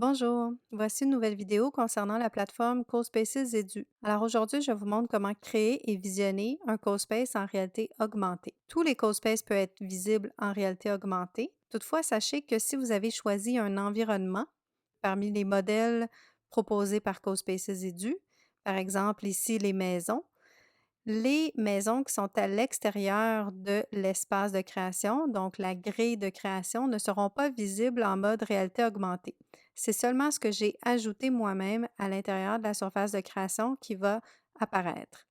Bonjour, voici une nouvelle vidéo concernant la plateforme CoSpaces Edu. Alors aujourd'hui, je vous montre comment créer et visionner un CoSpace en réalité augmentée. Tous les CoSpaces peuvent être visibles en réalité augmentée. Toutefois, sachez que si vous avez choisi un environnement parmi les modèles proposés par CoSpaces Edu, par exemple ici les maisons qui sont à l'extérieur de l'espace de création, donc la grille de création, ne seront pas visibles en mode réalité augmentée. C'est seulement ce que j'ai ajouté moi-même à l'intérieur de la surface de création qui va apparaître.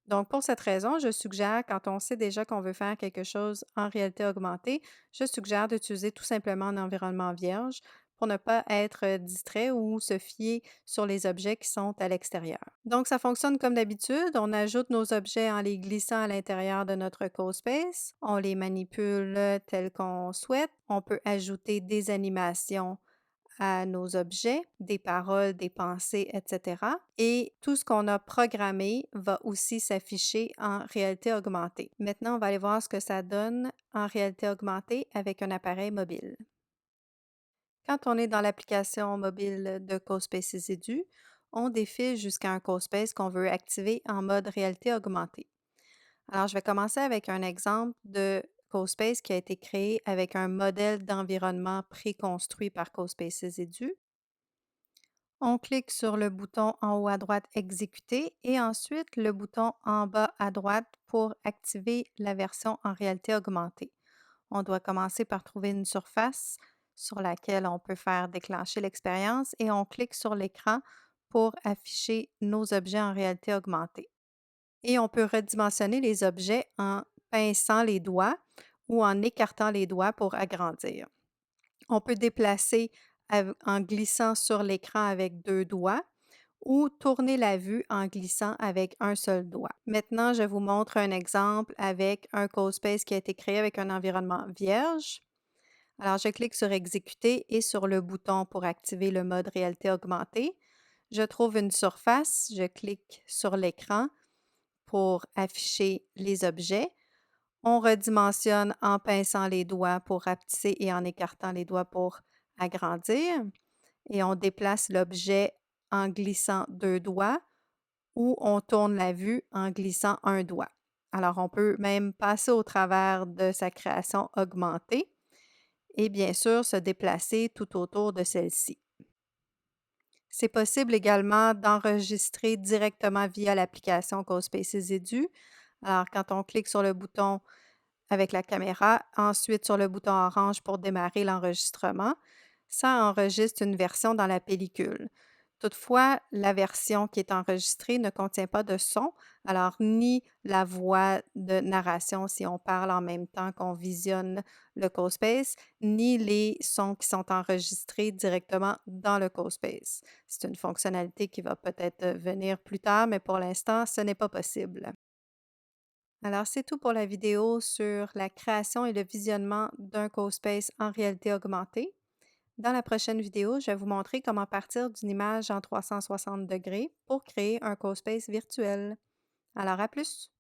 Donc, pour cette raison, je suggère, quand on sait déjà qu'on veut faire quelque chose en réalité augmentée, je suggère d'utiliser tout simplement un environnement vierge pour ne pas être distrait ou se fier sur les objets qui sont à l'extérieur. Donc, ça fonctionne comme d'habitude. On ajoute nos objets en les glissant à l'intérieur de notre CoSpace. On les manipule tels qu'on souhaite. On peut ajouter des animations à nos objets, des paroles, des pensées, etc. Et tout ce qu'on a programmé va aussi s'afficher en réalité augmentée. Maintenant, on va aller voir ce que ça donne en réalité augmentée avec un appareil mobile. Quand on est dans l'application mobile de CoSpaces Edu, on défile jusqu'à un CoSpace qu'on veut activer en mode réalité augmentée. Alors, je vais commencer avec un exemple de CoSpace qui a été créé avec un modèle d'environnement préconstruit par CoSpaces Edu. On clique sur le bouton en haut à droite Exécuter et ensuite le bouton en bas à droite pour activer la version en réalité augmentée. On doit commencer par trouver une surface sur laquelle on peut faire déclencher l'expérience et on clique sur l'écran pour afficher nos objets en réalité augmentée. Et on peut redimensionner les objets en pinçant les doigts ou en écartant les doigts pour agrandir. On peut déplacer en glissant sur l'écran avec 2 doigts ou tourner la vue en glissant avec un seul doigt. Maintenant, je vous montre un exemple avec un CoSpace qui a été créé avec un environnement vierge. Alors, je clique sur Exécuter et sur le bouton pour activer le mode réalité augmentée. Je trouve une surface, je clique sur l'écran pour afficher les objets. On redimensionne en pinçant les doigts pour rapetisser et en écartant les doigts pour agrandir. Et on déplace l'objet en glissant 2 doigts ou on tourne la vue en glissant un doigt. Alors, on peut même passer au travers de sa création augmentée et bien sûr se déplacer tout autour de celle-ci. C'est possible également d'enregistrer directement via l'application CoSpaces Edu. Alors, quand on clique sur le bouton avec la caméra, ensuite sur le bouton orange pour démarrer l'enregistrement, ça enregistre une version dans la pellicule. Toutefois, la version qui est enregistrée ne contient pas de son, alors ni la voix de narration si on parle en même temps qu'on visionne le CoSpace, ni les sons qui sont enregistrés directement dans le CoSpace. C'est une fonctionnalité qui va peut-être venir plus tard, mais pour l'instant, ce n'est pas possible. Alors, c'est tout pour la vidéo sur la création et le visionnement d'un CoSpace en réalité augmentée. Dans la prochaine vidéo, je vais vous montrer comment partir d'une image en 360 degrés pour créer un CoSpace virtuel. Alors, à plus!